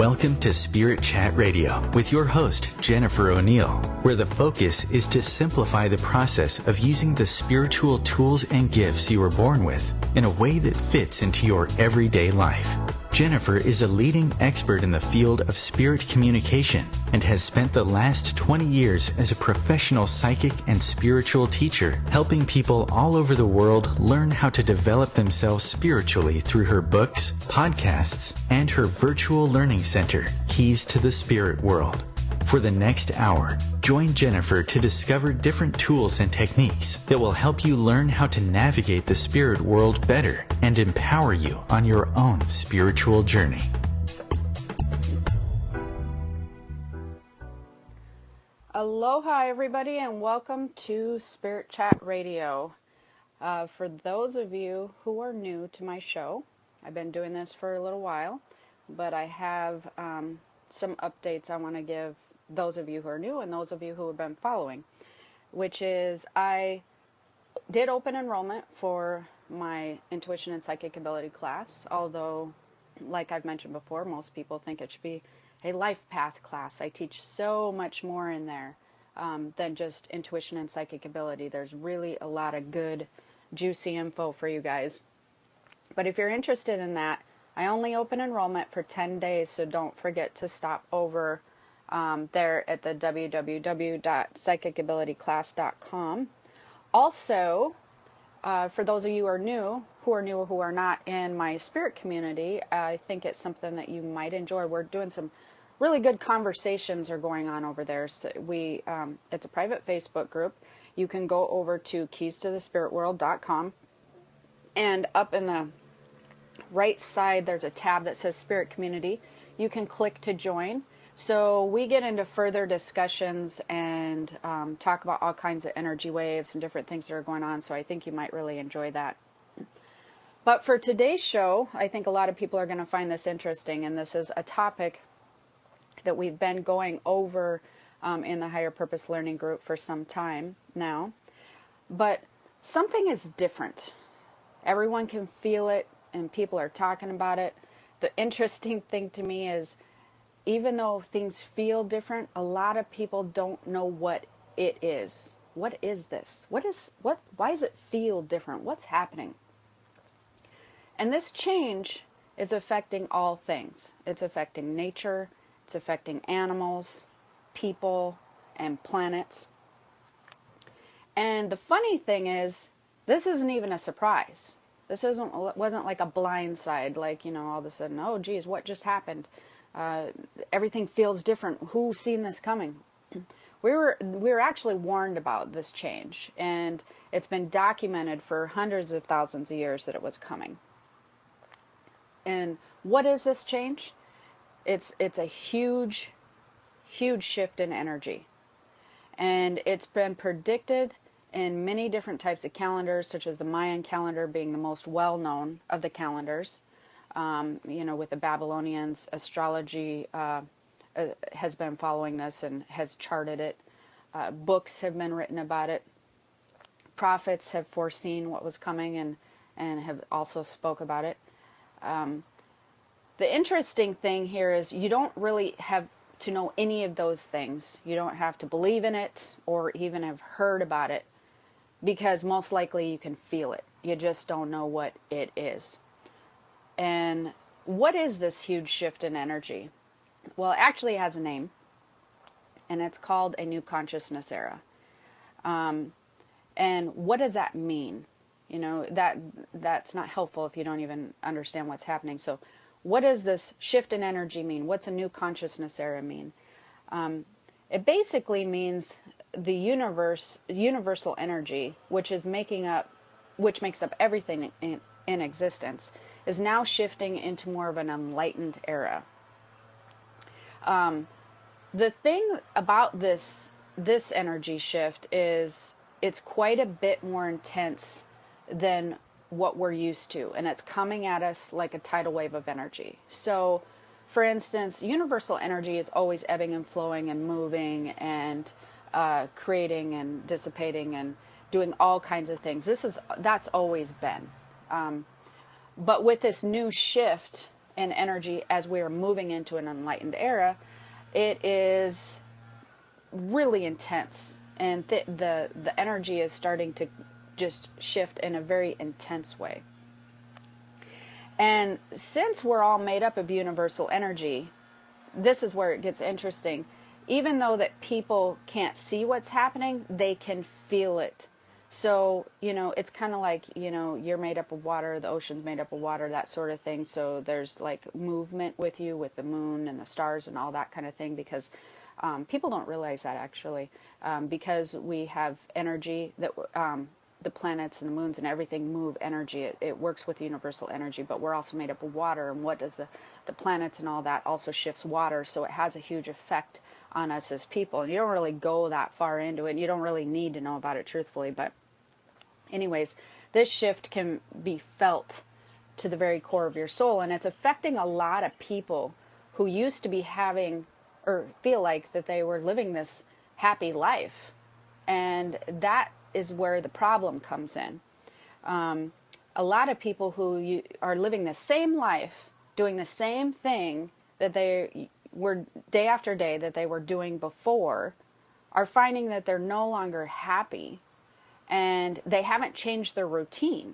Welcome to Spirit Chat Radio with your host, Jennifer O'Neill, where the focus is to simplify the process of using the spiritual tools and gifts you were born with in a way that fits into your everyday life. Jennifer is a leading expert in the field of spirit communication and has spent the last 20 years as a professional psychic and spiritual teacher, helping people all over the world learn how to develop themselves spiritually through her books, podcasts, and her virtual learning center, Keys to the Spirit World. For the next hour, join Jennifer to discover different tools and techniques that will help you learn how to navigate the spirit world better and empower you on your own spiritual journey. Aloha, everybody, and welcome to Spirit Chat Radio. For those of you who are new to my show, I've been doing this for a little while, but I have some updates I want to give those of you who are new and those of you who have been following, which is I did open enrollment for my intuition and psychic ability class, although, like I've mentioned before, most people think it should be a life path class. I teach so much more in there than just intuition and psychic ability. There's really a lot of good, juicy info for you guys. But if you're interested in that, I only open enrollment for 10 days, so don't forget to stop over there at the www.psychicabilityclass.com. Also, for those of you who are not in my spirit community, I think it's something that you might enjoy. We're doing some really good conversations are going on over there. So it's a private Facebook group. You can go over to keystothespiritworld.com, and up in the right side there's a tab that says Spirit Community. You can click to join. So we get into further discussions and talk about all kinds of energy waves and different things that are going on. So I think you might really enjoy that. But for today's show, I think a lot of people are going to find this interesting. And this is a topic that we've been going over in the Higher Purpose Learning Group for some time now. But something is different. Everyone can feel it and people are talking about it. The interesting thing to me is, even though things feel different, a lot of people don't know what it is. What is this? Why does it feel different? What's happening? And this change is affecting all things. It's affecting nature, it's affecting animals, people, and planets. And the funny thing is, this isn't even a surprise. This wasn't like a blindside, like, all of a sudden, oh geez, what just happened? Everything feels different. Who's seen this coming? We were actually warned about this change, and it's been documented for hundreds of thousands of years that it was coming. And what is this change? It's a huge, huge shift in energy, and it's been predicted in many different types of calendars, such as the Mayan calendar being the most well-known of the calendars. With the Babylonians, astrology has been following this and has charted it. Books have been written about it. Prophets have foreseen what was coming and have also spoke about it. The interesting thing here is you don't really have to know any of those things. You don't have to believe in it or even have heard about it, because most likely you can feel it. You just don't know what it is. And what is this huge shift in energy? Well, it actually has a name, and it's called a new consciousness era. And what does that mean? That's not helpful if you don't even understand what's happening. So what does this shift in energy mean? What's a new consciousness era mean? It basically means the universal energy, which makes up everything in existence, is now shifting into more of an enlightened era. The thing about this energy shift is it's quite a bit more intense than what we're used to, and it's coming at us like a tidal wave of energy. So, for instance, universal energy is always ebbing and flowing and moving and creating and dissipating and doing all kinds of things. That's always been. But with this new shift in energy as we are moving into an enlightened era, it is really intense, and the energy is starting to just shift in a very intense way. And since we're all made up of universal energy, this is where it gets interesting. Even though that people can't see what's happening, they can feel it. So, it's kind of like, you're made up of water, the ocean's made up of water, that sort of thing. So there's like movement with you, with the moon and the stars and all that kind of thing, because people don't realize that actually, because we have energy that the planets and the moons and everything move energy. It works with universal energy, but we're also made up of water. And what does the planets and all that also shifts water. So it has a huge effect on us as people. And you don't really go that far into it. And you don't really need to know about it truthfully. But anyways, this shift can be felt to the very core of your soul. And it's affecting a lot of people who used to be having or feel like that they were living this happy life. And that is where the problem comes in. A lot of people who are living the same life, doing the same thing that they were day after day that they were doing before, are finding that they're no longer happy, and they haven't changed their routine.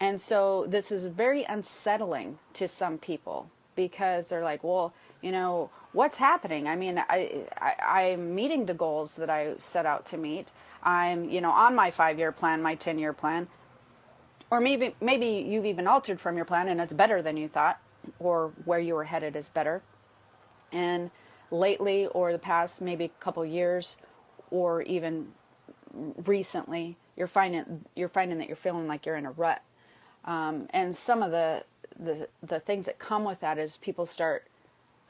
And so this is very unsettling to some people, because they're like, well, what's happening? I mean, I'm meeting the goals that I set out to meet. I'm, on my 5-year plan, my 10-year plan. Or maybe you've even altered from your plan and it's better than you thought, or where you were headed is better. And lately, or the past maybe couple years, or even recently, you're finding that you're feeling like you're in a rut. And some of the things that come with that is people start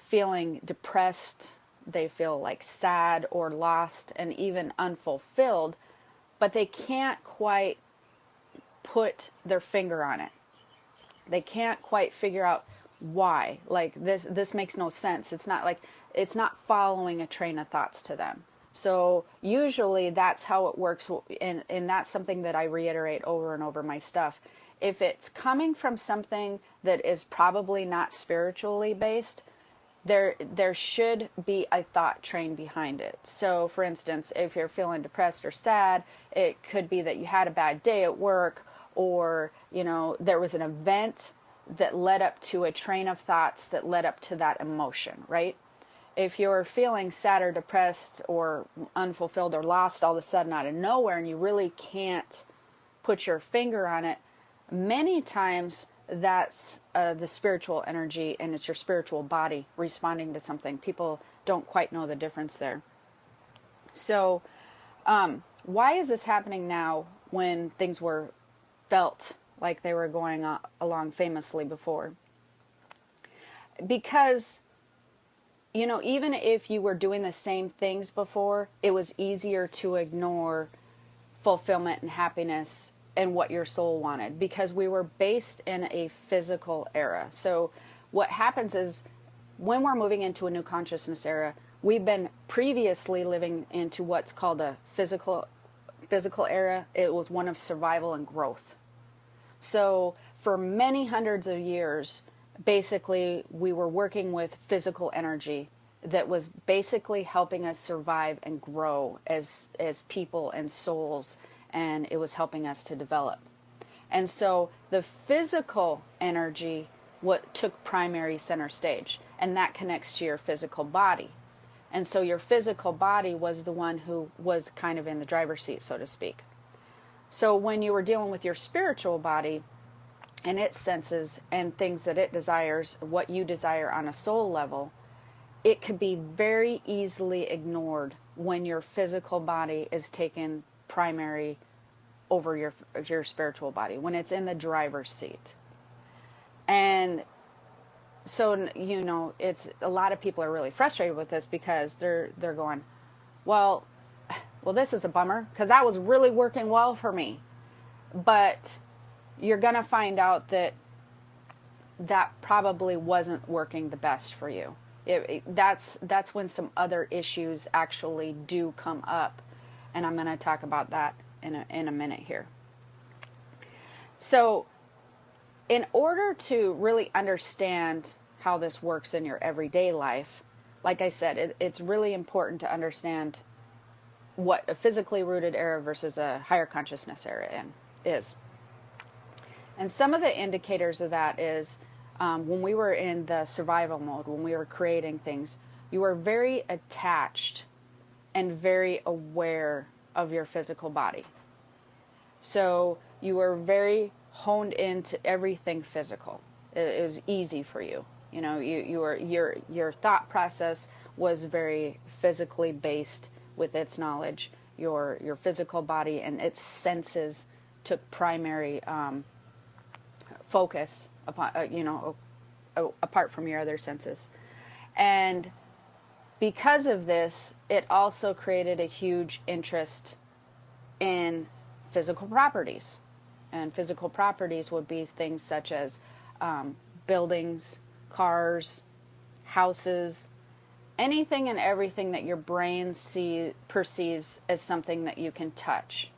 feeling depressed. They feel like sad or lost and even unfulfilled, but they can't quite put their finger on it. They can't quite figure out why. Like this makes no sense. It's not following a train of thoughts to them. So usually that's how it works, and that's something that I reiterate over and over my stuff. If it's coming from something that is probably not spiritually based, there should be a thought train behind it. So, for instance, if you're feeling depressed or sad, it could be that you had a bad day at work, or, there was an event that led up to a train of thoughts that led up to that emotion, right? If you're feeling sad or depressed or unfulfilled or lost all of a sudden out of nowhere, and you really can't put your finger on it, many times that's the spiritual energy, and it's your spiritual body responding to something. People don't quite know the difference there. So why is this happening now when things were felt like they were going along famously before? Because, even if you were doing the same things before, it was easier to ignore fulfillment and happiness and what your soul wanted, because we were based in a physical era. So what happens is, when we're moving into a new consciousness era, we've been previously living into what's called a physical era. It was one of survival and growth. So for many hundreds of years, basically we were working with physical energy that was basically helping us survive and grow as people and souls, and it was helping us to develop. And so the physical energy what took primary center stage, and that connects to your physical body. And so your physical body was the one who was kind of in the driver's seat, so to speak. So when you were dealing with your spiritual body and its senses and things that it desires, what you desire on a soul level, it could be very easily ignored when your physical body is taken primary over your spiritual body, when it's in the driver's seat. And so, it's a lot of people are really frustrated with this, because they're going, well, this is a bummer, because that was really working well for me. But you're going to find out that probably wasn't working the best for you. That's when some other issues actually do come up, and I'm going to talk about that in a minute here. So in order to really understand how this works in your everyday life, like I said, it's really important to understand what a physically rooted era versus a higher consciousness era is. And some of the indicators of that is when we were in the survival mode, when we were creating things, you were very attached and very aware of your physical body. So you were very honed into everything physical. It was easy for you. You know, your thought process was very physically based with its knowledge. Your physical body and its senses took primary focus upon, apart from your other senses. And because of this, it also created a huge interest in physical properties. And physical properties would be things such as buildings, cars, houses, anything and everything that your brain perceives as something that you can touch.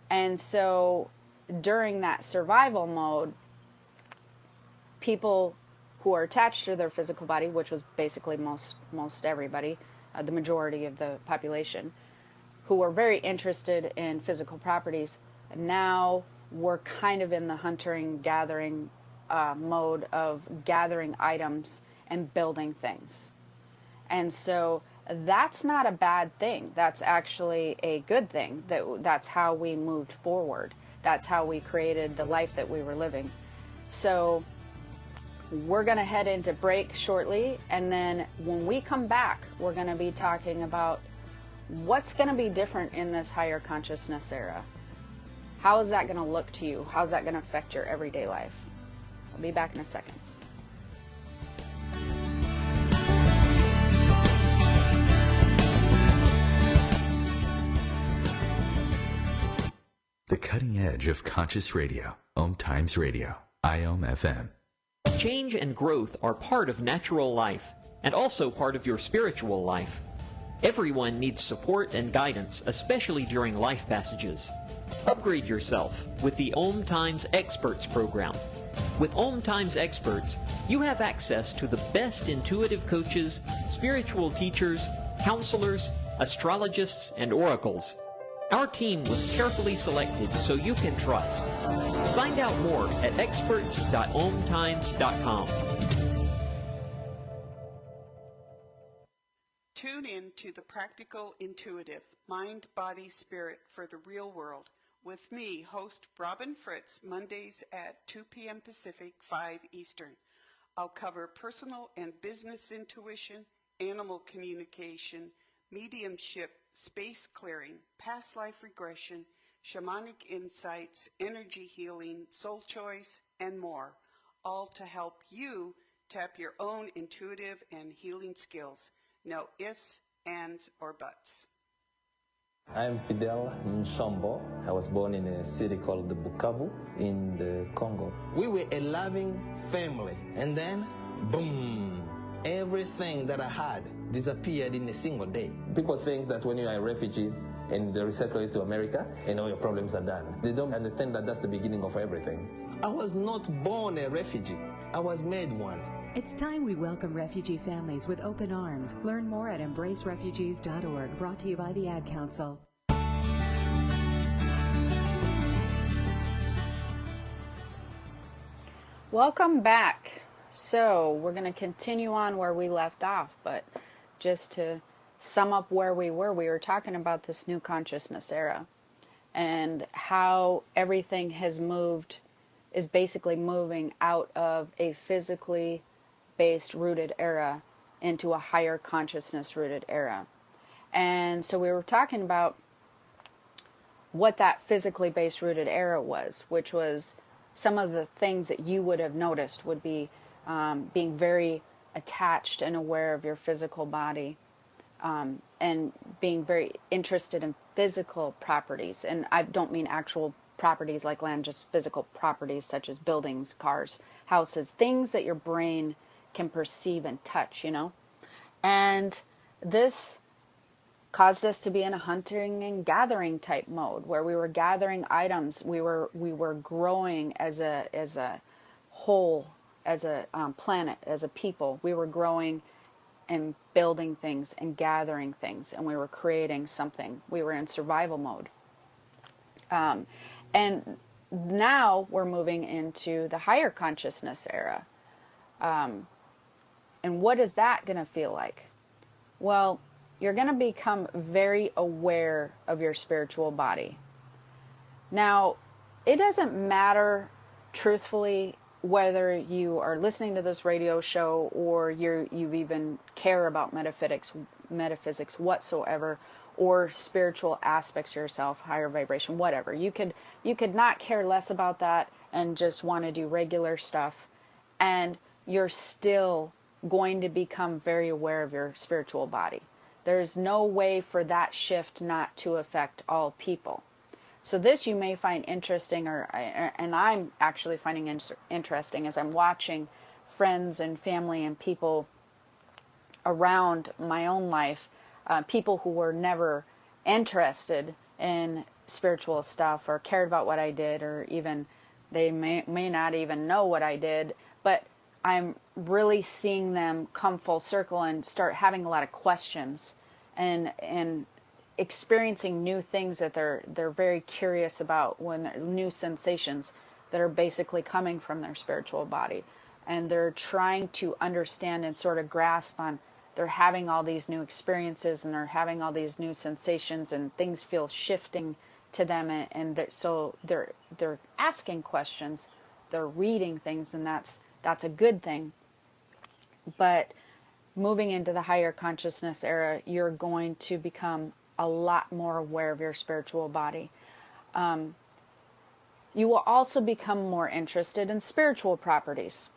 And so during that survival mode, people who are attached to their physical body, which was basically most everybody, the majority of the population, who were very interested in physical properties, now we're kind of in the hunting-gathering mode of gathering items and building things. And so that's not a bad thing. That's actually a good thing. That's how we moved forward. That's how we created the life that we were living. So we're going to head into break shortly, and then when we come back, we're going to be talking about what's going to be different in this higher consciousness era. How is that going to look to you? How's that going to affect your everyday life? I'll be back in a second. The cutting edge of conscious radio. Om Times Radio. IOM FM. Change and growth are part of natural life and also part of your spiritual life. Everyone needs support and guidance, especially during life passages. Upgrade yourself with the Om Times Experts program. With Om Times Experts, you have access to the best intuitive coaches, spiritual teachers, counselors, astrologists, and oracles. Our team was carefully selected so you can trust. Find out more at experts.omtimes.com. Tune in to the Practical Intuitive, Mind, Body, Spirit for the Real World with me, host Robin Fritz, Mondays at 2 p.m. Pacific, 5 Eastern. I'll cover personal and business intuition, animal communication, mediumship, space clearing, past life regression, shamanic insights, energy healing, soul choice, and more, all to help you tap your own intuitive and healing skills. No ifs, ands, or buts. I'm Fidel Nshombo. I was born in a city called Bukavu in the Congo. We were a loving family, and then, boom, everything that I had disappeared in a single day. People think that when you are a refugee and they resettle you to America, and all your problems are done. They don't understand that that's the beginning of everything. I was not born a refugee. I was made one. It's time we welcome refugee families with open arms. Learn more at embracerefugees.org, brought to you by the Ad Council. Welcome back. So we're going to continue on where we left off, but just to sum up where we were talking about this new consciousness era and how everything has moved, is basically moving out of a physically based rooted era into a higher consciousness rooted era. And so we were talking about what that physically based rooted era was, which was some of the things that you would have noticed would be being very attached and aware of your physical body, and being very interested in physical properties. And I don't mean actual properties like land, just physical properties such as buildings, cars, houses, things that your brain can perceive and touch, And this caused us to be in a hunting and gathering type mode where we were gathering items. We were growing as a whole, as a planet, as a people. We were growing and building things and gathering things, and we were creating something. We were in survival mode. And now we're moving into the higher consciousness era. And what is that going to feel like? Well, you're going to become very aware of your spiritual body. Now, it doesn't matter, truthfully, whether you are listening to this radio show or you even care about metaphysics whatsoever, or spiritual aspects of yourself, higher vibration, whatever. You could not care less about that and just want to do regular stuff, and you're still going to become very aware of your spiritual body. There's no way for that shift not to affect all people. So this you may find interesting, and I'm actually finding interesting as I'm watching friends and family and people around my own life, people who were never interested in spiritual stuff or cared about what I did, or even they may not even know what I did, but I'm really seeing them come full circle and start having a lot of questions and experiencing new things that they're very curious about, when they're new sensations that are basically coming from their spiritual body, and they're trying to understand and sort of grasp on. They're having all these new experiences and they're having all these new sensations, and things feel shifting to them, and so they're asking questions, they're reading things, and that's a good thing. But moving into the higher consciousness era, you're going to become a lot more aware of your spiritual body. You will also become more interested in spiritual properties.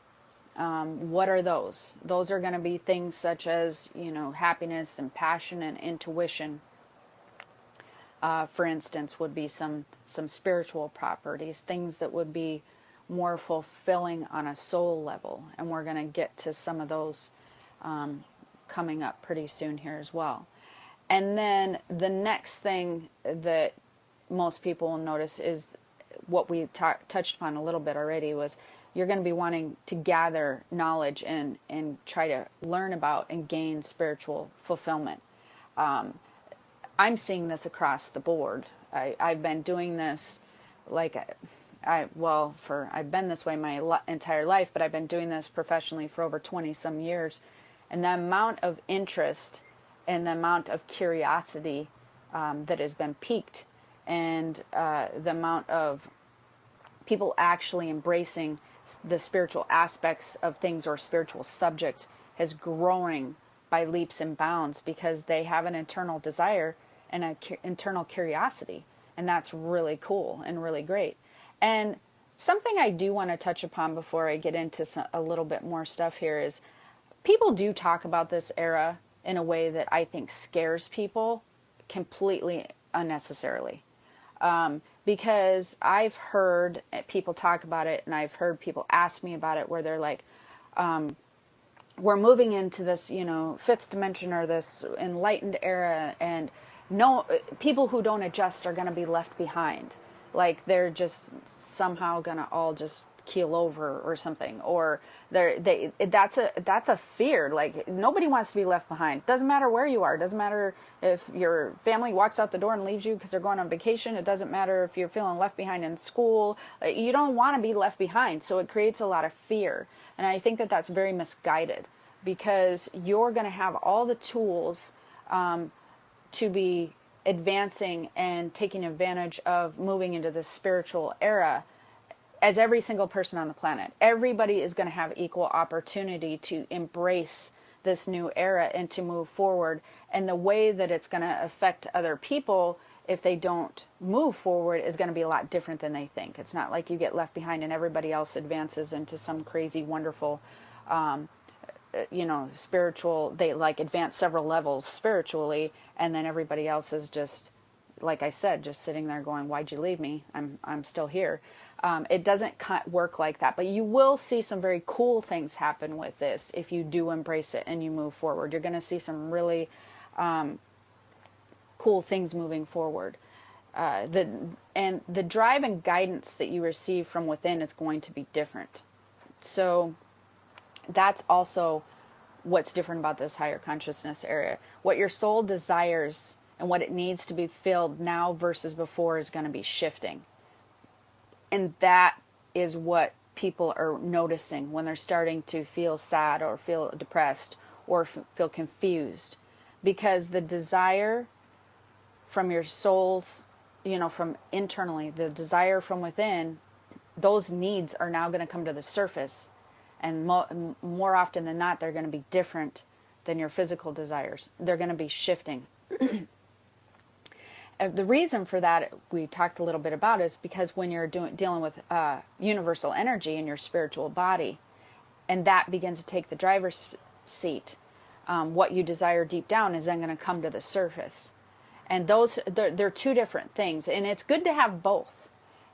What are those? Those are going to be things such as, happiness and passion and intuition. For instance, would be some spiritual properties, things that would be more fulfilling on a soul level. And we're going to get to some of those coming up pretty soon here as well. And then the next thing that most people will notice is what we touched upon a little bit already, was you're going to be wanting to gather knowledge and try to learn about and gain spiritual fulfillment. I'm seeing this across the board. I've been doing this I've been this way my entire life, but I've been doing this professionally for over 20 some years. And the amount of interest and the amount of curiosity that has been piqued, and the amount of people actually embracing the spiritual aspects of things or spiritual subjects is growing by leaps and bounds, because they have an internal desire and an internal curiosity. And that's really cool and really great. And something I do want to touch upon before I get into a little bit more stuff here is, people do talk about this era in a way that I think scares people completely unnecessarily. Because I've heard people talk about it, and I've heard people ask me about it, where they're like, we're moving into this, fifth dimension, or this enlightened era, and no, people who don't adjust are going to be left behind. Like they're just somehow going to all just keel over or something, or that's a fear. Like, nobody wants to be left behind. Doesn't matter where you are. Doesn't matter if your family walks out the door and leaves you because they're going on vacation. It doesn't matter if you're feeling left behind in school. You don't want to be left behind. So it creates a lot of fear. And I think that that's very misguided, because you're going to have all the tools to be advancing and taking advantage of moving into this spiritual era, as every single person on the planet. Everybody is going to have equal opportunity to embrace this new era and to move forward. And the way that it's going to affect other people if they don't move forward is going to be a lot different than they think. It's not like you get left behind and everybody else advances into some crazy, wonderful, spiritual, they advance several levels spiritually, and then everybody else is just, like I said, just sitting there going, why'd you leave me? I'm still here. It doesn't work like that, but you will see some very cool things happen with this if you do embrace it and you move forward. You're going to see some really cool things moving forward. The drive and guidance that you receive from within is going to be different. So that's also what's different about this higher consciousness area. What your soul desires and what it needs to be filled now versus before is going to be shifting. And that is what people are noticing when they're starting to feel sad or feel depressed or feel confused. Because the desire from your soul's, from internally, the desire from within, those needs are now going to come to the surface. And more often than not, they're going to be different than your physical desires. They're going to be shifting. The reason for that, we talked a little bit about, is because when you're dealing with universal energy in your spiritual body, and that begins to take the driver's seat, what you desire deep down is then going to come to the surface. And they're two different things. And it's good to have both.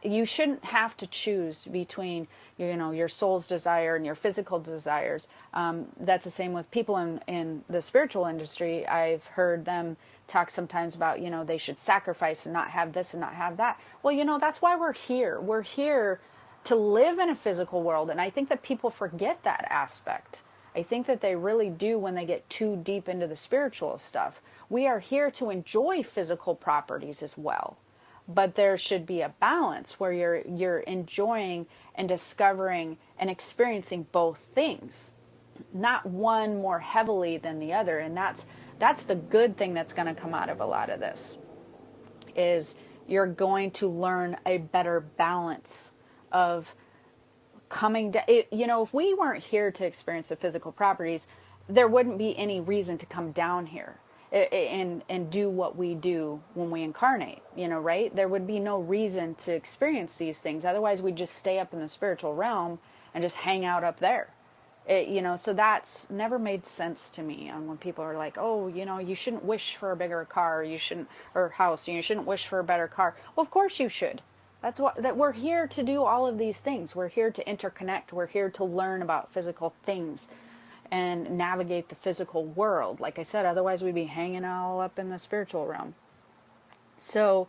You shouldn't have to choose between, your soul's desire and your physical desires. That's the same with people in the spiritual industry. I've heard them talk sometimes about, they should sacrifice and not have this and not have that. Well, that's why we're here. We're here to live in a physical world. And I think that people forget that aspect. I think that they really do when they get too deep into the spiritual stuff. We are here to enjoy physical properties as well. But there should be a balance where you're enjoying and discovering and experiencing both things, not one more heavily than the other. And that's the good thing that's going to come out of a lot of this, is you're going to learn a better balance of coming down. If we weren't here to experience the physical properties, there wouldn't be any reason to come down here and do what we do when we incarnate, right? There would be no reason to experience these things. Otherwise, we'd just stay up in the spiritual realm and just hang out up there. So that's never made sense to me. And when people are like, oh, you shouldn't wish for a bigger car, or house, you shouldn't wish for a better car. Well, of course you should. That we're here to do all of these things. We're here to interconnect. We're here to learn about physical things and navigate the physical world. Like I said, otherwise we'd be hanging all up in the spiritual realm. So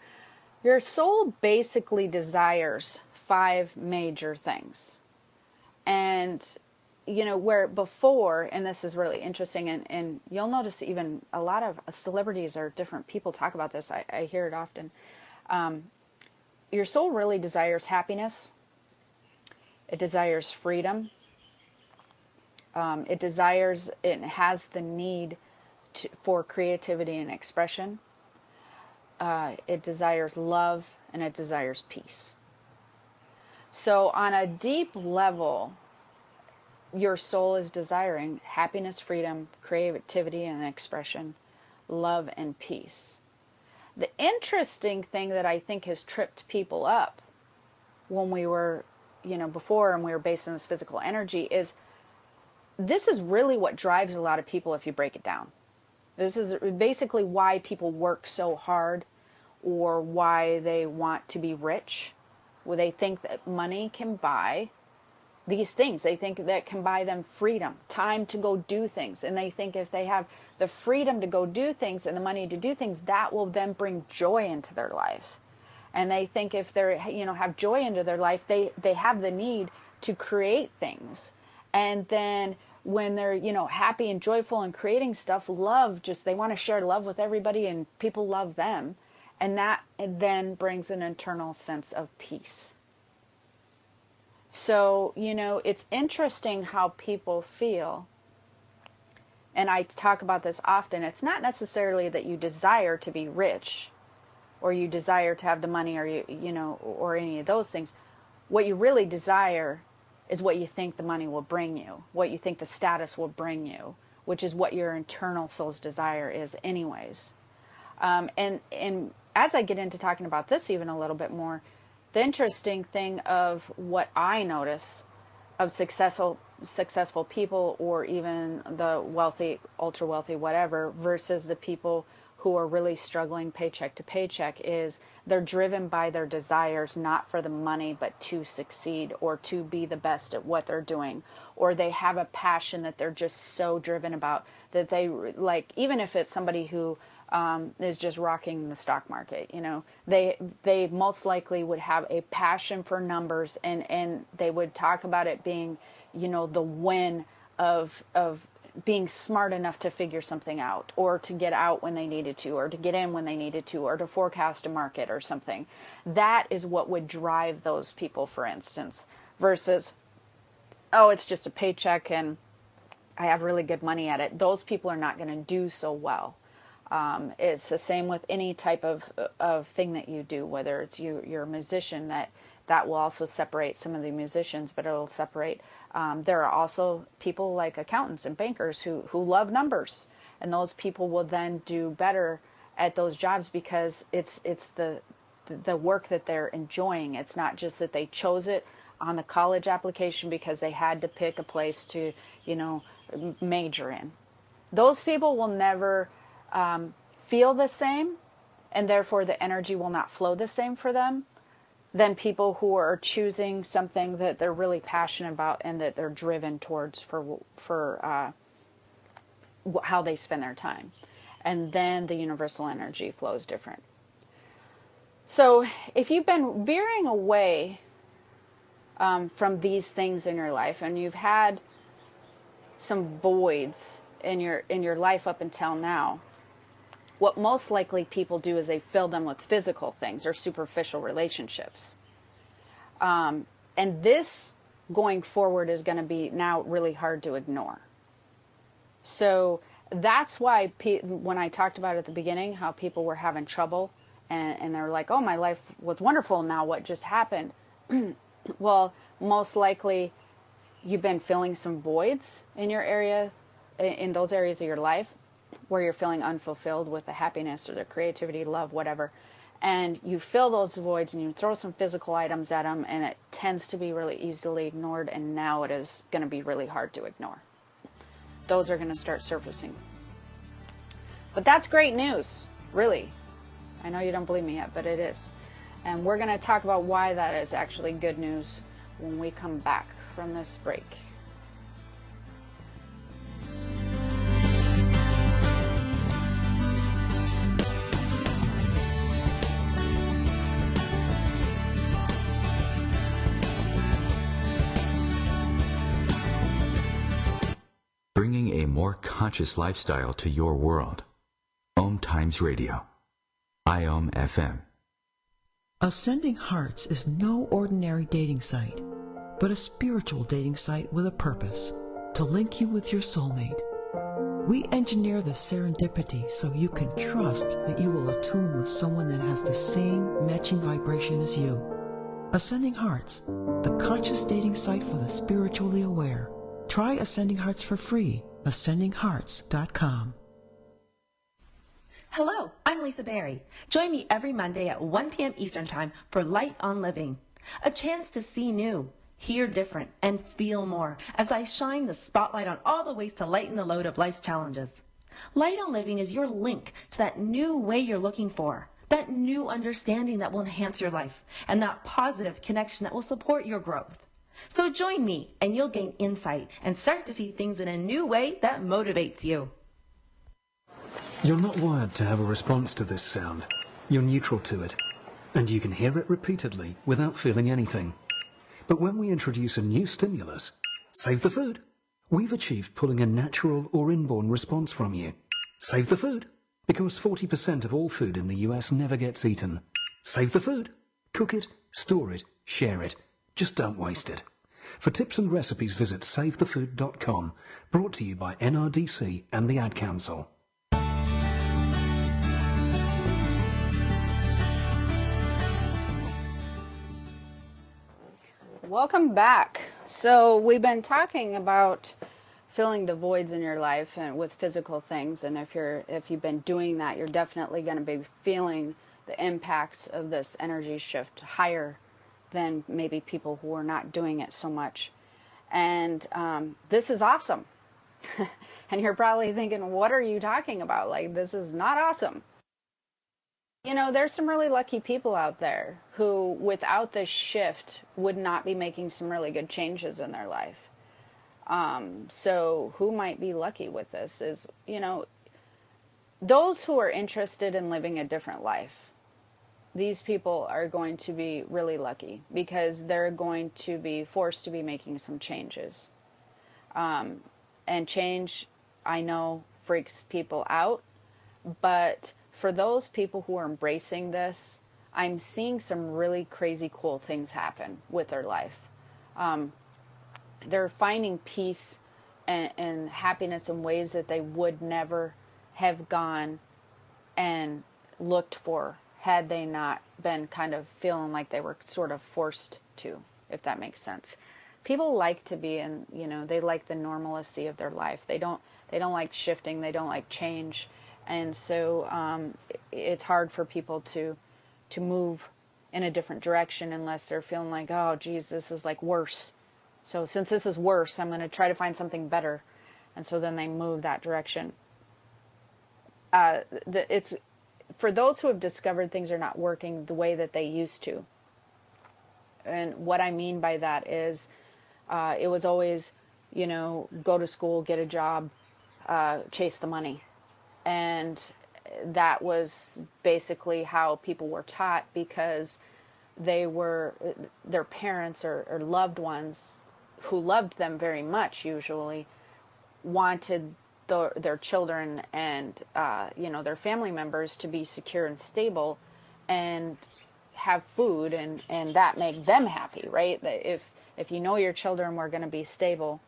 your soul basically desires 5 major things. And, where before, and this is really interesting, and you'll notice even a lot of celebrities or different people talk about this. I hear it often. Your soul really desires happiness. It desires freedom. It has the need for creativity and expression. It desires love, and it desires peace. So on a deep level, your soul is desiring happiness, freedom, creativity and expression, love and peace. The interesting thing that I think has tripped people up when we were, before, and we were based on this physical energy, is this is really what drives a lot of people if you break it down. This is basically why people work so hard, or why they want to be rich. Well, they think that money can buy these things. They think that can buy them freedom, time to go do things. And they think if they have the freedom to go do things and the money to do things, that will then bring joy into their life. And they think if they have joy into their life, they have the need to create things. And then when they're, happy and joyful and creating stuff, they want to share love with everybody and people love them. And that then brings an internal sense of peace. So, it's interesting how people feel. And I talk about this often. It's not necessarily that you desire to be rich, or you desire to have the money, or or any of those things. What you really desire is what you think the money will bring you, what you think the status will bring you, which is what your internal soul's desire is anyways. And as I get into talking about this even a little bit more, the interesting thing of what I notice of successful people, or even the wealthy, ultra wealthy, whatever, versus the people who are really struggling paycheck to paycheck, is they're driven by their desires, not for the money, but to succeed or to be the best at what they're doing. Or they have a passion that they're just so driven about that they, like, even if it's somebody who is just rocking the stock market. They most likely would have a passion for numbers, and they would talk about it being, the win of being smart enough to figure something out, or to get out when they needed to, or to get in when they needed to, or to forecast a market or something. That is what would drive those people, for instance, versus, oh, it's just a paycheck and I have really good money at it. Those people are not going to do so well. It's the same with any type of thing that you do, whether it's you're a musician, that will also separate some of the musicians, but it'll separate. There are also people like accountants and bankers who love numbers, and those people will then do better at those jobs because it's the work that they're enjoying. It's not just that they chose it on the college application because they had to pick a place to, major in. Those people will never feel the same, and therefore the energy will not flow the same for them than people who are choosing something that they're really passionate about and that they're driven towards for how they spend their time. And then the universal energy flows different. So if you've been veering away from these things in your life, and you've had some voids in your life up until now, what most likely people do is they fill them with physical things or superficial relationships. And this going forward is going to be now really hard to ignore. So that's why when I talked about at the beginning how people were having trouble and they're like, oh, my life was wonderful, now what just happened? Well, most likely you've been filling some voids in your area, in those areas of your life where you're feeling unfulfilled with the happiness or the creativity, love, whatever. And you fill those voids and you throw some physical items at them, and it tends to be really easily ignored, and now it is going to be really hard to ignore. Those are going to start surfacing. But that's great news, really. I know you don't believe me yet, but it is. And we're going to talk about why that is actually good news when we come back from this break. Bringing a more conscious lifestyle to your world. Om Times Radio. IOM FM. Ascending Hearts is no ordinary dating site, but a spiritual dating site with a purpose, to link you with your soulmate. We engineer the serendipity so you can trust that you will attune with someone that has the same matching vibration as you. Ascending Hearts, the conscious dating site for the spiritually aware. Try Ascending Hearts for free, ascendinghearts.com. Hello, I'm Lisa Berry. Join me every Monday at 1 p.m. Eastern Time for Light on Living, a chance to see new, hear different, and feel more as I shine the spotlight on all the ways to lighten the load of life's challenges. Light on Living is your link to that new way you're looking for, that new understanding that will enhance your life, and that positive connection that will support your growth. So join me and you'll gain insight and start to see things in a new way that motivates you. You're not wired to have a response to this sound. You're neutral to it, and you can hear it repeatedly without feeling anything. But when we introduce a new stimulus, save the food, we've achieved pulling a natural or inborn response from you. Save the food, because 40% of all food in the US never gets eaten. Save the food. Cook it, store it, share it. Just don't waste it. For tips and recipes, visit savethefood.com, brought to you by NRDC and the Ad Council. Welcome back. So we've been talking about filling the voids in your life and with physical things, and if you've been doing that, you're definitely going to be feeling the impacts of this energy shift higher than maybe people who are not doing it so much. And this is awesome. And you're probably thinking, what are you talking about? Like, this is not awesome. There's some really lucky people out there who, without this shift, would not be making some really good changes in their life. So who might be lucky with this is, those who are interested in living a different life, these people are going to be really lucky because they're going to be forced to be making some changes. And change, I know, freaks people out. But for those people who are embracing this, I'm seeing some really crazy cool things happen with their life. They're finding peace and happiness in ways that they would never have gone and looked for had they not been kind of feeling like they were sort of forced to, if that makes sense. People like to be in, they like the normalcy of their life. They don't like shifting. They don't like change. And so it's hard for people to move in a different direction unless they're feeling like, oh, geez, this is like worse. So since this is worse, I'm going to try to find something better. And so then they move that direction. It's for those who have discovered things are not working the way that they used to. And what I mean by that is it was always, go to school, get a job, chase the money. And that was basically how people were taught because their parents or loved ones who loved them very much usually wanted their children and, their family members to be secure and stable and have food and that make them happy, right? If you know your children were going to be stable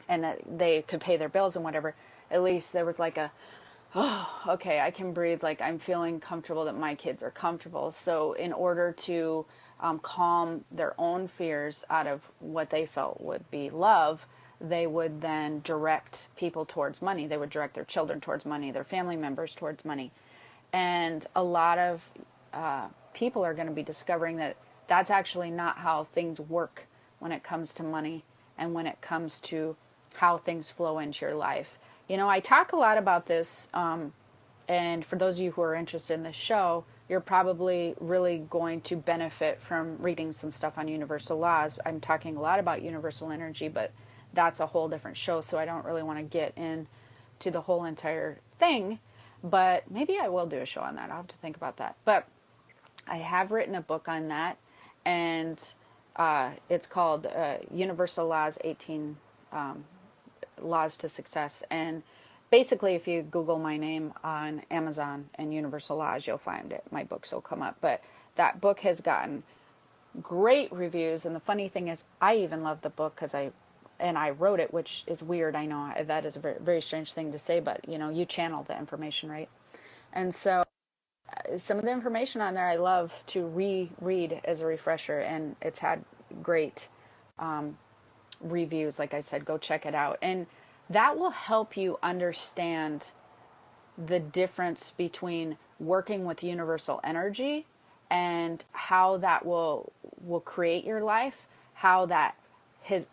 and that they could pay their bills and whatever, at least there was like okay, I can breathe, like I'm feeling comfortable that my kids are comfortable. So in order to calm their own fears out of what they felt would be love, they would then direct people towards money. They would direct their children towards money, their family members towards money. And a lot of people are going to be discovering that that's actually not how things work when it comes to money and when it comes to how things flow into your life. I talk a lot about this, and for those of you who are interested in this show, you're probably really going to benefit from reading some stuff on universal laws. I'm talking a lot about universal energy, but that's a whole different show, so I don't really want to get into the whole entire thing, but maybe I will do a show on that. I'll have to think about that. But I have written a book on that, and it's called Universal Laws 18 Laws to Success. And basically, if you Google my name on Amazon and Universal Laws, you'll find it. My books will come up. But that book has gotten great reviews. And the funny thing is, I even love the book because I wrote it, which is weird. I know that is a very, very strange thing to say, but you channel the information, right? And so some of the information on there I love to reread as a refresher, and it's had great reviews. Like I said, go check it out. And that will help you understand the difference between working with universal energy and how that will create your life, how that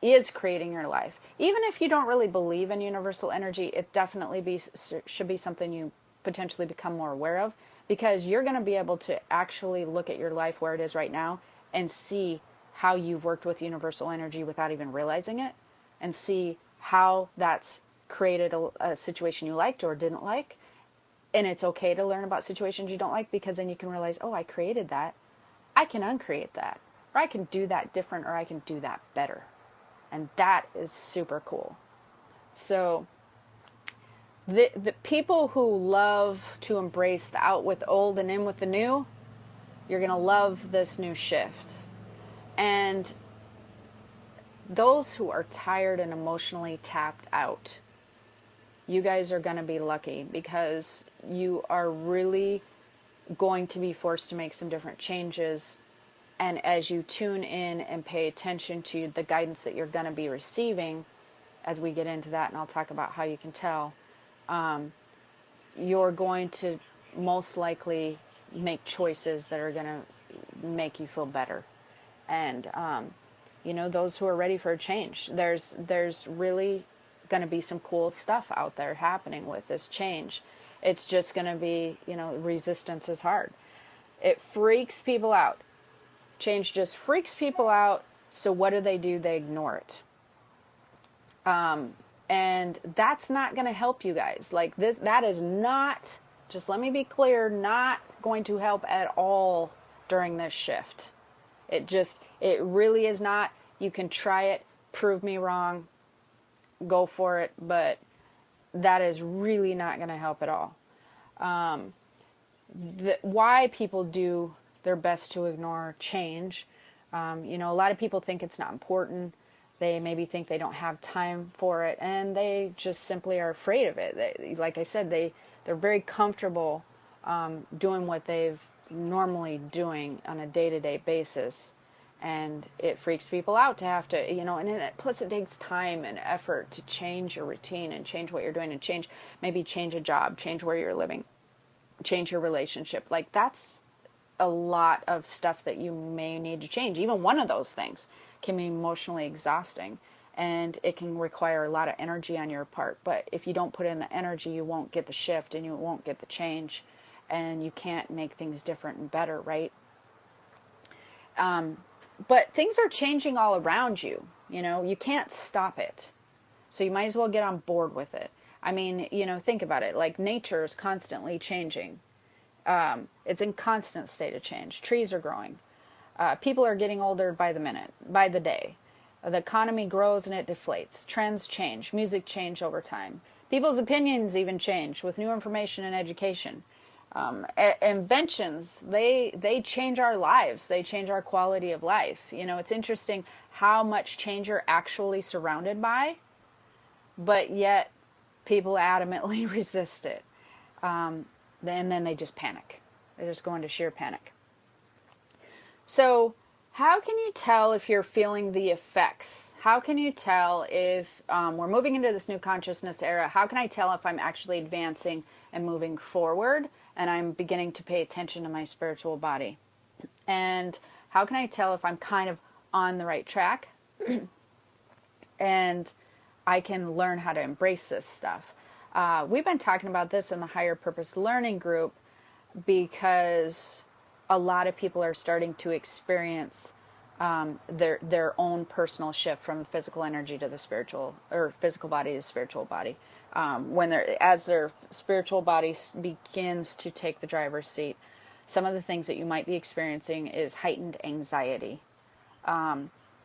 is creating your life. Even if you don't really believe in universal energy, it definitely should be something you potentially become more aware of, because you're going to be able to actually look at your life where it is right now and see how you've worked with universal energy without even realizing it, and see how that's created a situation you liked or didn't like. And it's okay to learn about situations you don't like, because then you can realize, oh, I created that. I can uncreate that, or I can do that different, or I can do that better. And that is super cool. So the people who love to embrace the out with the old and in with the new, you're going to love this new shift. And those who are tired and emotionally tapped out, you guys are going to be lucky, because you are really going to be forced to make some different changes. And as you tune in and pay attention to the guidance that you're going to be receiving, as we get into that, and I'll talk about how you can tell, you're going to most likely make choices that are going to make you feel better. And, those who are ready for a change, there's really going to be some cool stuff out there happening with this change. It's just going to be, resistance is hard. It freaks people out. Change just freaks people out. So what do? They ignore it. And And that's not going to help you guys. Like this, that is not, just let me be clear, not going to help at all during this shift. It really is not. You can try it, prove me wrong, go for it, but that is really not going to help at all. Why people do their best to ignore change, a lot of people think it's not important. They maybe think they don't have time for it, and they just simply are afraid of it. Like I said, they're very comfortable doing what they've normally doing on a day-to-day basis, and it freaks people out to have to, and plus it takes time and effort to change your routine and change what you're doing and maybe change a job, change where you're living, change your relationship. Like that's a lot of stuff that you may need to change. Even one of those things can be emotionally exhausting, and it can require a lot of energy on your part. But if you don't put in the energy, you won't get the shift and you won't get the change, and you can't make things different and better, right? But things are changing all around you. You can't stop it. So you might as well get on board with it. I mean, think about it. Like nature is constantly changing. It's in constant state of change. Trees are growing. People are getting older by the minute, by the day. The economy grows and it deflates. Trends change. Music change over time. People's opinions even change with new information and education. Inventions, they change our lives. They change our quality of life. It's interesting how much change you're actually surrounded by, but yet people adamantly resist it. And then they just panic. They just go into sheer panic. So how can you tell if you're feeling the effects? How can you tell if we're moving into this new consciousness era? How can I tell if I'm actually advancing and moving forward and I'm beginning to pay attention to my spiritual body? And how can I tell if I'm kind of on the right track and I can learn how to embrace this stuff? We've been talking about this in the Higher Purpose Learning Group because a lot of people are starting to experience their own personal shift from the physical energy to the spiritual, or physical body to spiritual body. As their spiritual body begins to take the driver's seat, some of the things that you might be experiencing is heightened anxiety,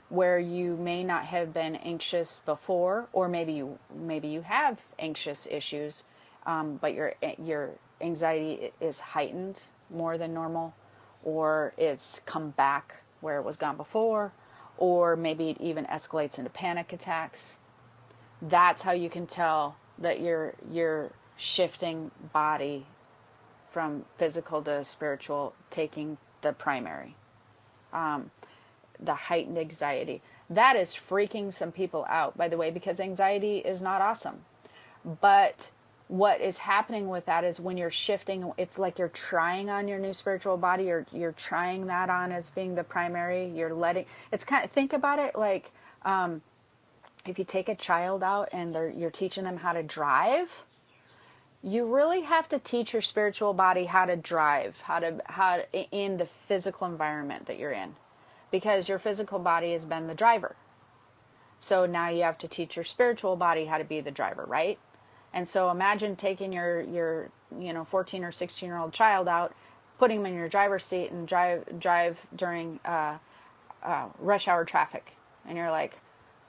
where you may not have been anxious before, or maybe you have anxious issues, but your anxiety is heightened more than normal, or it's come back where it was gone before, or maybe it even escalates into panic attacks. That's how you can tell that you're shifting body from physical to spiritual, taking the primary. The heightened anxiety. That is freaking some people out, by the way, because anxiety is not awesome. But what is happening with that is when you're shifting, it's like you're trying on your new spiritual body, you're trying that on as being the primary, think about it like, if you take a child out and you're teaching them how to drive, you really have to teach your spiritual body how to drive, how in the physical environment that you're in, because your physical body has been the driver. So now you have to teach your spiritual body how to be the driver, right? And so imagine taking your 14 or 16-year-old child out, putting him in your driver's seat and drive during rush hour traffic. And you're like,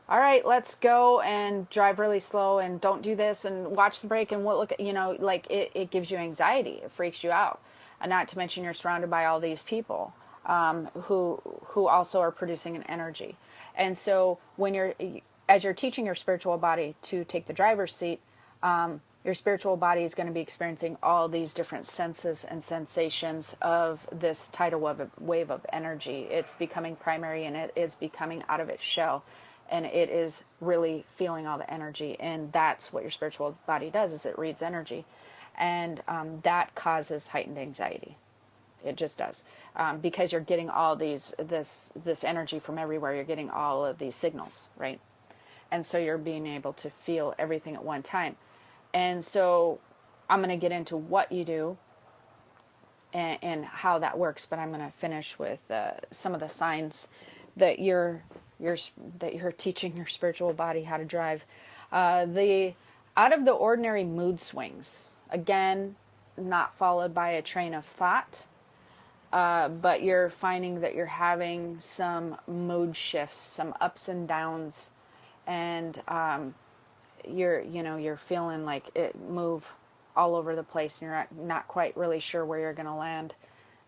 all right, let's go and drive really slow and don't do this and watch the brake and we'll look at, it gives you anxiety. It freaks you out. And not to mention you're surrounded by all these people who also are producing an energy. And so as you're teaching your spiritual body to take the driver's seat, your spiritual body is going to be experiencing all these different senses and sensations of this tidal wave of energy. It's becoming primary and it is becoming out of its shell, and it is really feeling all the energy. And that's what your spiritual body does, is it reads energy, and that causes heightened anxiety. It just does, because you're getting all this energy from everywhere. You're getting all of these signals, right? And so you're being able to feel everything at one time. And so I'm going to get into what you do and how that works, but I'm going to finish with some of the signs that you're teaching your spiritual body how to drive. The out of the ordinary mood swings, again, not followed by a train of thought, but you're finding that you're having some mood shifts, some ups and downs, and you're feeling like it move all over the place, and you're not quite really sure where you're going to land.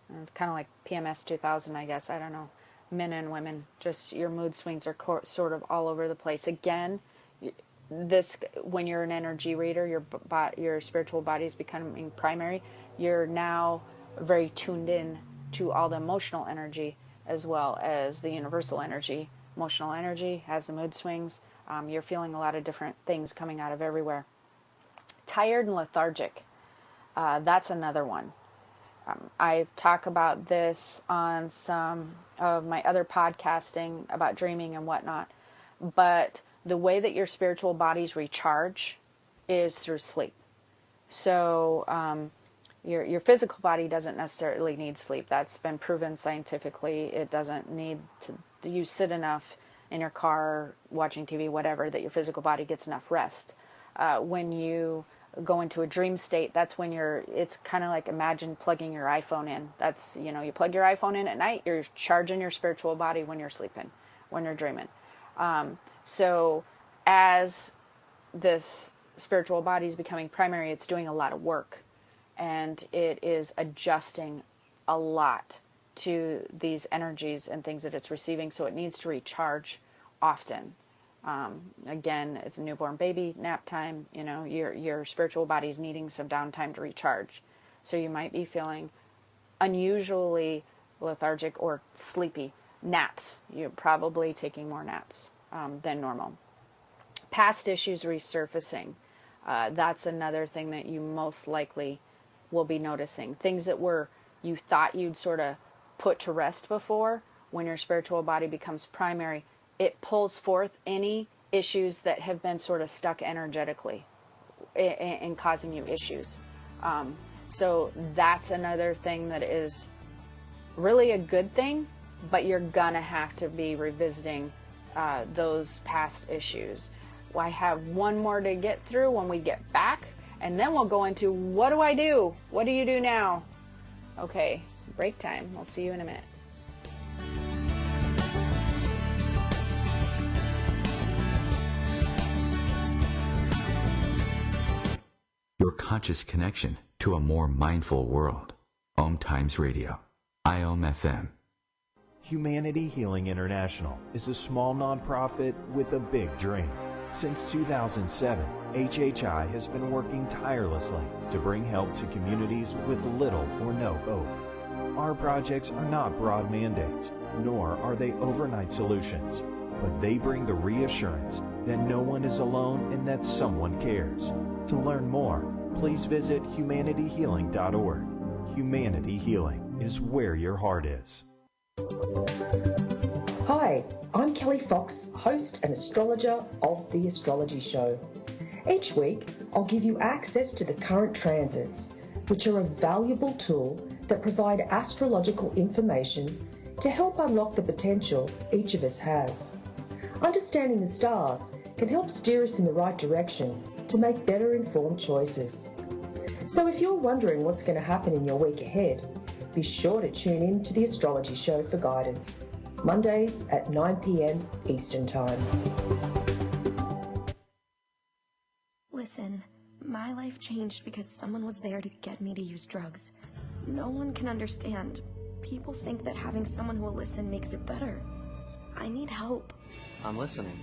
And it's kind of like PMS 2000, I guess. I don't know. Men and women, just your mood swings are sort of all over the place. Again, this, when you're an energy reader, your spiritual body is becoming primary. You're now very tuned in to all the emotional energy as well as the universal energy. Emotional energy has the mood swings. You're feeling a lot of different things coming out of everywhere. Tired and lethargic. That's another one. I talk about this on some of my other podcasting about dreaming and whatnot. But the way that your spiritual bodies recharge is through sleep. So your physical body doesn't necessarily need sleep. That's been proven scientifically. It doesn't need to you sit enough in your car, watching TV, whatever, that your physical body gets enough rest. When you go into a dream state, that's when it's kind of like, imagine plugging your iPhone in. That's, you plug your iPhone in at night, you're charging your spiritual body when you're sleeping, when you're dreaming. So as this spiritual body is becoming primary, it's doing a lot of work, and it is adjusting a lot to these energies and things that it's receiving, so it needs to recharge often. Again, it's a newborn baby, nap time, your spiritual body's needing some downtime to recharge. So you might be feeling unusually lethargic or sleepy. Naps, you're probably taking more naps than normal. Past issues resurfacing. That's another thing that you most likely will be noticing. Things that you thought you'd sort of put to rest before, when your spiritual body becomes primary, it pulls forth any issues that have been sort of stuck energetically and causing you issues. So that's another thing that is really a good thing, but you're gonna have to be revisiting those past issues. Well, I have one more to get through when we get back, and then we'll go into what do I do? What do you do now? Okay, break time. We'll see you in a minute. Your conscious connection to a more mindful world. Om Times Radio. IOM FM. Humanity Healing International is a small nonprofit with a big dream. Since 2007, HHI has been working tirelessly to bring help to communities with little or no hope. Our projects are not broad mandates, nor are they overnight solutions, but they bring the reassurance that no one is alone and that someone cares. To learn more, please visit humanityhealing.org. Humanity Healing is where your heart is. Hi, I'm Kelly Fox, host and astrologer of The Astrology Show. Each week, I'll give you access to the current transits, which are a valuable tool that provide astrological information to help unlock the potential each of us has. Understanding the stars can help steer us in the right direction to make better informed choices. So if you're wondering what's going to happen in your week ahead, be sure to tune in to The Astrology Show for guidance, Mondays at 9 p.m. Eastern Time. Listen, my life changed because someone was there to get me to use drugs. No one can understand. People think that having someone who will listen makes it better. I need help. I'm listening.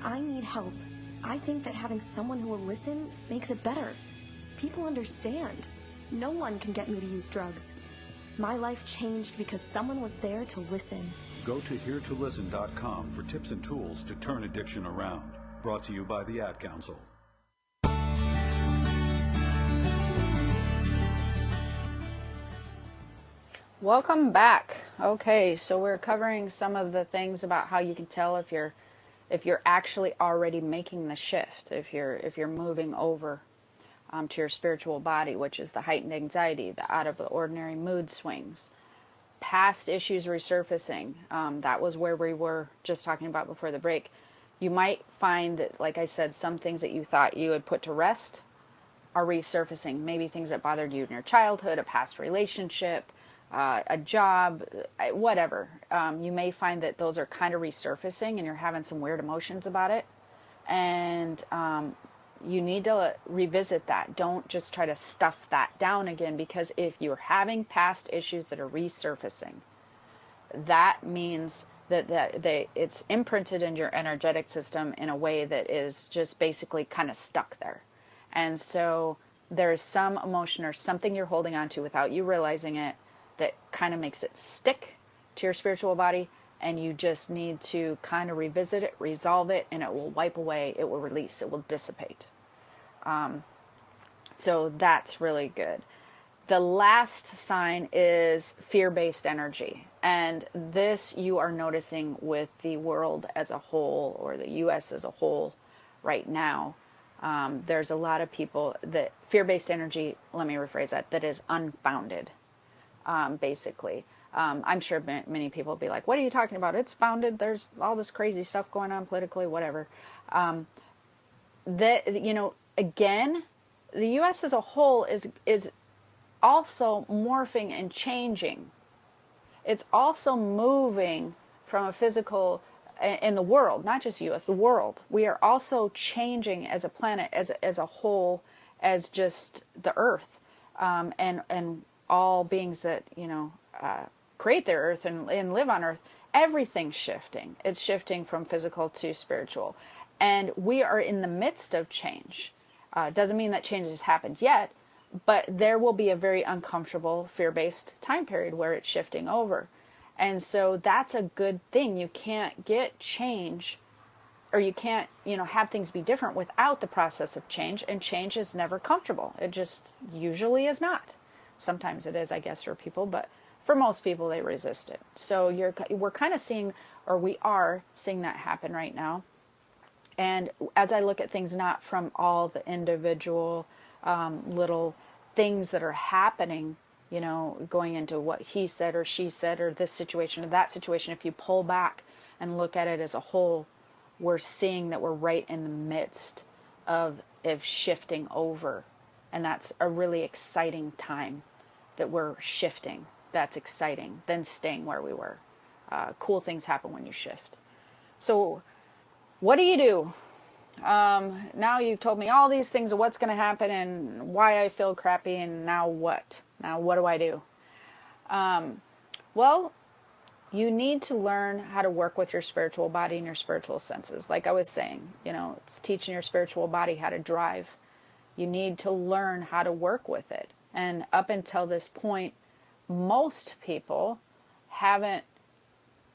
I need help. I think that having someone who will listen makes it better. People understand. No one can get me to use drugs. My life changed because someone was there to listen. Go to heretolisten.com for tips and tools to turn addiction around. Brought to you by the Ad Council. Welcome back. Okay, so we're covering some of the things about how you can tell if you're actually already making the shift, if you're moving over to your spiritual body, which is the heightened anxiety, the out of the ordinary mood swings, past issues resurfacing. That was where we were just talking about before the break. You might find that, like I said, some things that you thought you had put to rest are resurfacing. Maybe things that bothered you in your childhood, a past relationship, a job, whatever. You may find that those are kind of resurfacing and you're having some weird emotions about it. And you need to revisit that. Don't just try to stuff that down again, because if you're having past issues that are resurfacing, that means that it's imprinted in your energetic system in a way that is just basically kind of stuck there. And so there is some emotion or something you're holding on to without you realizing it that kind of makes it stick to your spiritual body, and you just need to kind of revisit it, resolve it, and it will wipe away, it will release, it will dissipate. So that's really good. The last sign is fear-based energy. And this you are noticing with the world as a whole, or the U.S. as a whole right now. There's a lot of people that fear-based energy, let me rephrase that is unfounded, basically. I'm sure many people will be like, what are you talking about? It's founded. There's all this crazy stuff going on politically, whatever. Again, the U.S. as a whole is also morphing and changing. It's also moving from a physical, in the world, not just U.S., the world. We are also changing as a planet, as a whole, as just the Earth, and all beings that, create their Earth and live on Earth. Everything's shifting. It's shifting from physical to spiritual. And we are in the midst of change. Doesn't mean that change has happened yet, but there will be a very uncomfortable, fear-based time period where it's shifting over. And so that's a good thing. You can't get change, or you can't, have things be different without the process of change, and change is never comfortable. It just usually is not. Sometimes it is, I guess, for people, but for most people, they resist it. So we're kind of seeing, or we are seeing that happen right now. And as I look at things, not from all the individual little things that are happening, going into what he said or she said, or this situation or that situation, if you pull back and look at it as a whole, we're seeing that we're right in the midst of shifting over. And that's a really exciting time that we're shifting. That's exciting than staying where we were. Cool things happen when you shift. So what do you do? Now you've told me all these things of what's going to happen and why I feel crappy, and now what? Now what do I do? Well, you need to learn how to work with your spiritual body and your spiritual senses. Like I was saying, it's teaching your spiritual body how to drive. You need to learn how to work with it. And up until this point, most people haven't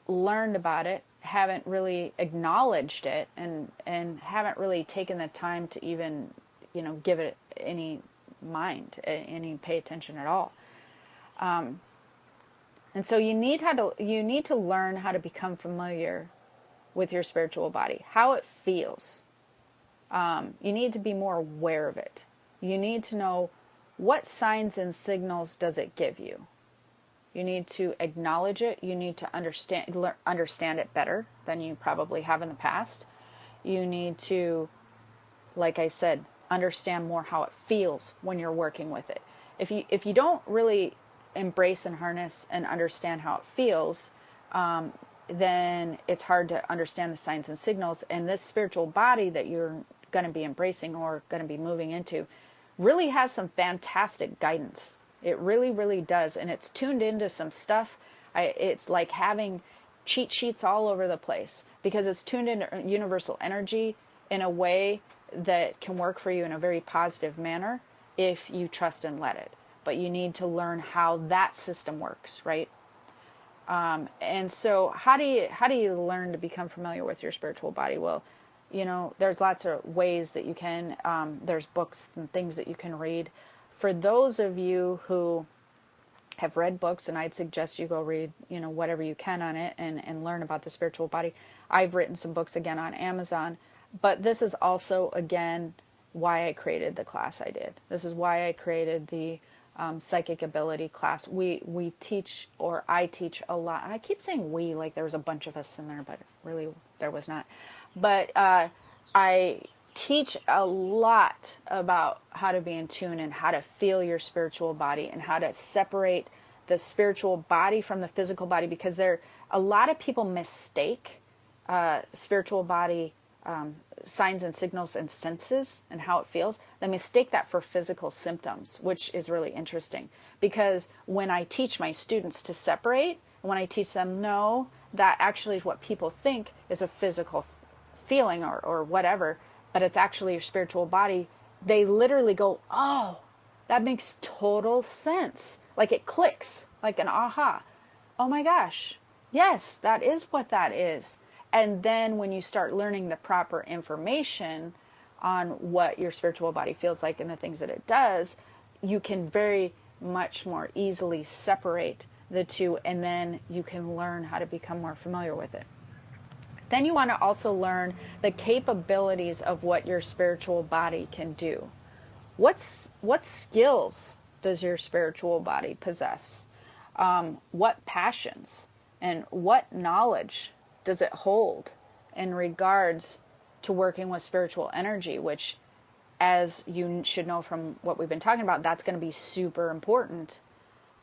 learned about it, haven't really acknowledged it, and haven't really taken the time to even, give it any mind, any pay attention at all. And so you need to learn how to become familiar with your spiritual body, how it feels. You need to be more aware of it. You need to know what signs and signals does it give you. You need to acknowledge it. You need to understand it better than you probably have in the past. You need to, like I said, understand more how it feels when you're working with it. If you don't really embrace and harness and understand how it feels, then it's hard to understand the signs and signals. And this spiritual body that you're going to be embracing or going to be moving into really has some fantastic guidance. It really, really does. And it's tuned into some stuff. It's like having cheat sheets all over the place, because it's tuned into universal energy in a way that can work for you in a very positive manner if you trust and let it. But you need to learn how that system works, right? And so how do you learn to become familiar with your spiritual body? Well, there's lots of ways that you can. There's books and things that you can read. For those of you who have read books, and I'd suggest you go read, whatever you can on it and learn about the spiritual body. I've written some books again on Amazon, but this is also, again, why I created the class I did. This is why I created the psychic ability class. We teach, or I teach a lot. I keep saying we like there was a bunch of us in there, but really there was not. But I teach a lot about how to be in tune and how to feel your spiritual body and how to separate the spiritual body from the physical body, because a lot of people mistake spiritual body signs and signals and senses and how it feels. They mistake that for physical symptoms, which is really interesting, because when I teach my students to separate, when I teach them, no, that actually is what people think is a physical feeling or whatever, but it's actually your spiritual body, they literally go, oh, that makes total sense. Like it clicks, like an aha. Oh my gosh, yes, that is what that is. And then when you start learning the proper information on what your spiritual body feels like and the things that it does, you can very much more easily separate the two, and then you can learn how to become more familiar with it. Then you want to also learn the capabilities of what your spiritual body can do. What skills does your spiritual body possess? What passions and what knowledge does it hold in regards to working with spiritual energy, which, as you should know from what we've been talking about, that's going to be super important,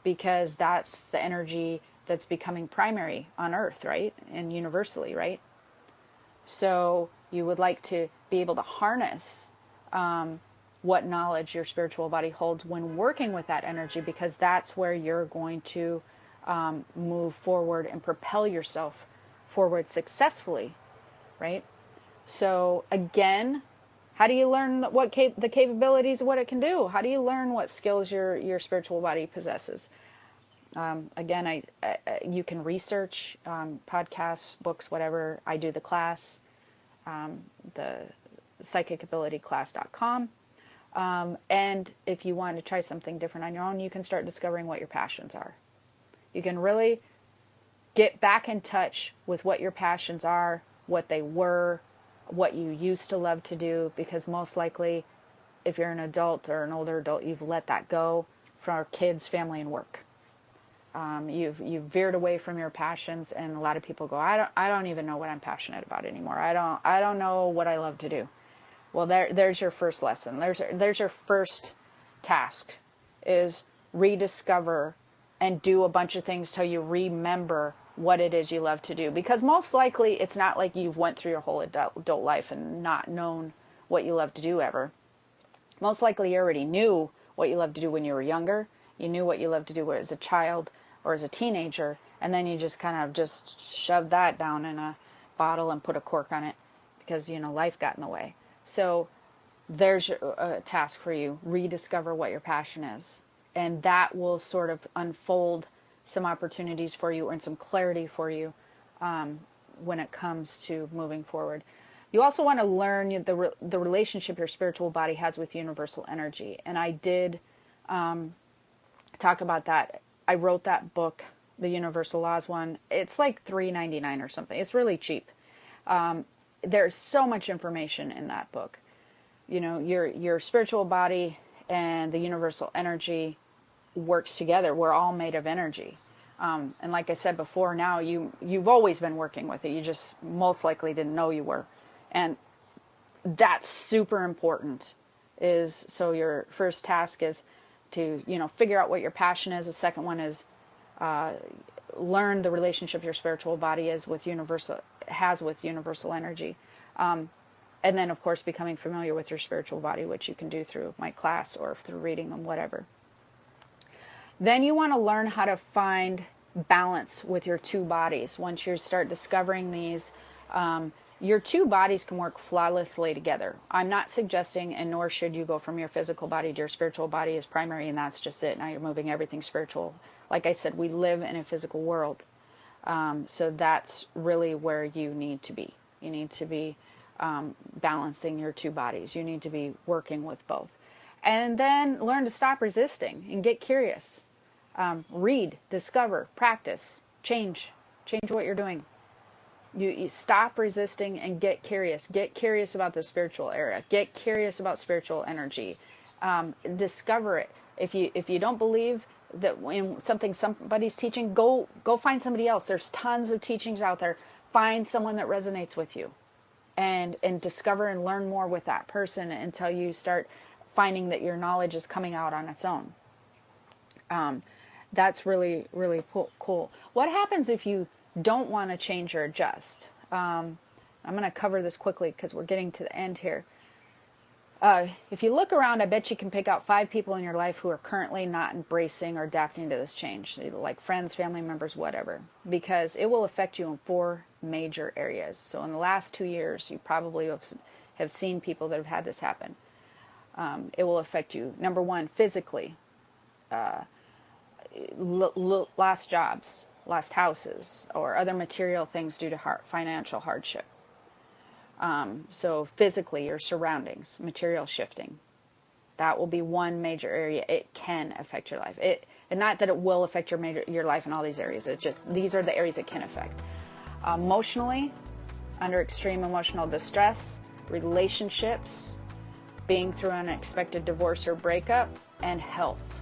because that's the energy that's becoming primary on Earth, right? And universally, right? So you would like to be able to harness what knowledge your spiritual body holds when working with that energy, because that's where you're going to move forward and propel yourself forward successfully, right? So again, how do you learn the capabilities of what it can do? How do you learn what skills your spiritual body possesses? Again, you can research podcasts, books, whatever. I do the class, the psychicabilityclass.com. And if you want to try something different on your own, you can start discovering what your passions are. You can really get back in touch with what your passions are, what they were, what you used to love to do, because most likely, if you're an adult or an older adult, you've let that go for kids, family, and work. You've veered away from your passions, and a lot of people go, I don't even know what I'm passionate about anymore. I don't know what I love to do. Well, there's your first lesson. There's your first task, is rediscover and do a bunch of things till you remember what it is you love to do. Because most likely it's not like you've went through your whole adult life and not known what you love to do ever. Most likely you already knew what you loved to do when you were younger. You knew what you loved to do as a child or as a teenager, and then you just kind of just shoved that down in a bottle and put a cork on it because, life got in the way. So there's a task for you. Rediscover what your passion is. And that will sort of unfold some opportunities for you and some clarity for you when it comes to moving forward. You also want to learn the relationship your spiritual body has with universal energy. And I did talk about that. I wrote that book, the Universal Laws one. It's like $3.99 or something. It's really cheap. There's so much information in that book. Your spiritual body and the universal energy works together. We're all made of energy. And like I said before, now you've always been working with it. You just most likely didn't know you were. And that's super important. So your first task is to, figure out what your passion is. The second one is learn the relationship your spiritual body has with universal energy. And then, of course, becoming familiar with your spiritual body, which you can do through my class or through reading them, whatever. Then you want to learn how to find balance with your two bodies. Once you start discovering these, your two bodies can work flawlessly together. I'm not suggesting, and nor should you go from your physical body to your spiritual body as primary, and that's just it. Now you're moving everything spiritual. Like I said, we live in a physical world. So that's really where you need to be. You need to be balancing your two bodies. You need to be working with both. And then learn to stop resisting and get curious. Read, discover, practice, change what you're doing. You stop resisting and get curious. Get curious about the spiritual area. Get curious about spiritual energy. Discover it. If you don't believe that in something somebody's teaching, go find somebody else. There's tons of teachings out there. Find someone that resonates with you and discover and learn more with that person until you start finding that your knowledge is coming out on its own. That's really, really cool. What happens if you don't want to change or adjust? I'm going to cover this quickly because we're getting to the end here. If you look around, I bet you can pick out 5 people in your life who are currently not embracing or adapting to this change, like friends, family members, whatever, because it will affect you in 4 major areas. So in the last 2 years, you probably have seen people that have had this happen. It will affect you, number 1, physically, lost jobs, lost houses, or other material things due to financial hardship. So physically, your surroundings, material shifting, that will be one major area. It can affect your life. And not that it will affect your life in all these areas. It's just these are the areas it can affect. Emotionally, under extreme emotional distress, relationships, being through an unexpected divorce or breakup, and health,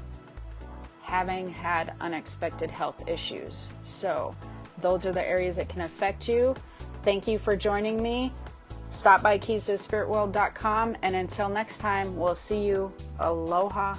having had unexpected health issues. So those are the areas that can affect you. Thank you for joining me. Stop by keystothespiritworld.com, and until next time, we'll see you. Aloha.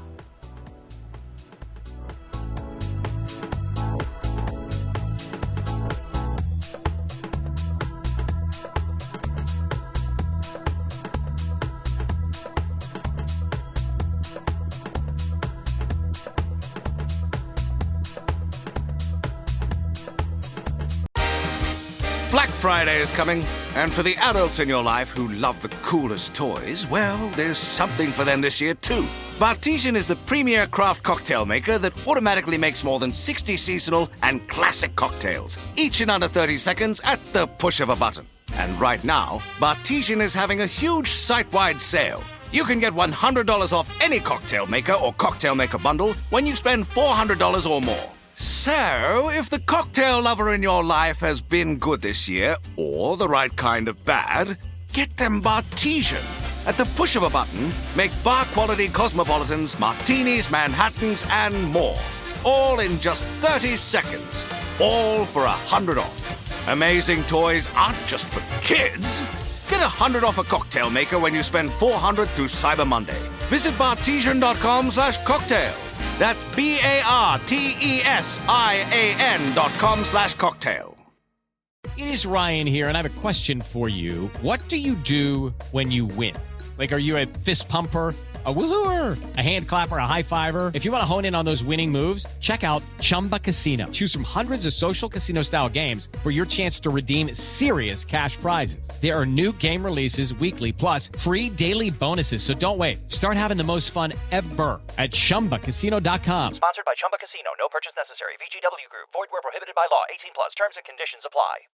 Black Friday is coming, and for the adults in your life who love the coolest toys, well, there's something for them this year too. Bartesian is the premier craft cocktail maker that automatically makes more than 60 seasonal and classic cocktails, each in under 30 seconds at the push of a button. And right now, Bartesian is having a huge site-wide sale. You can get $100 off any cocktail maker or cocktail maker bundle when you spend $400 or more. So, if the cocktail lover in your life has been good this year, or the right kind of bad, get them Bartesian. At the push of a button, make bar-quality cosmopolitans, martinis, Manhattans, and more. All in just 30 seconds. All for $100 off. Amazing toys aren't just for kids. Get $100 off a cocktail maker when you spend $400 through Cyber Monday. Visit bartesian.com/cocktail. That's BARTESIAN.com/cocktail. It is Ryan here, and I have a question for you. What do you do when you win? Like, are you a fist pumper, a woohooer, a hand clapper, a high fiver? If you want to hone in on those winning moves, check out Chumba Casino. Choose from hundreds of social casino-style games for your chance to redeem serious cash prizes. There are new game releases weekly, plus free daily bonuses. So don't wait. Start having the most fun ever at ChumbaCasino.com. Sponsored by Chumba Casino. No purchase necessary. VGW Group. Void where prohibited by law. 18+. Terms and conditions apply.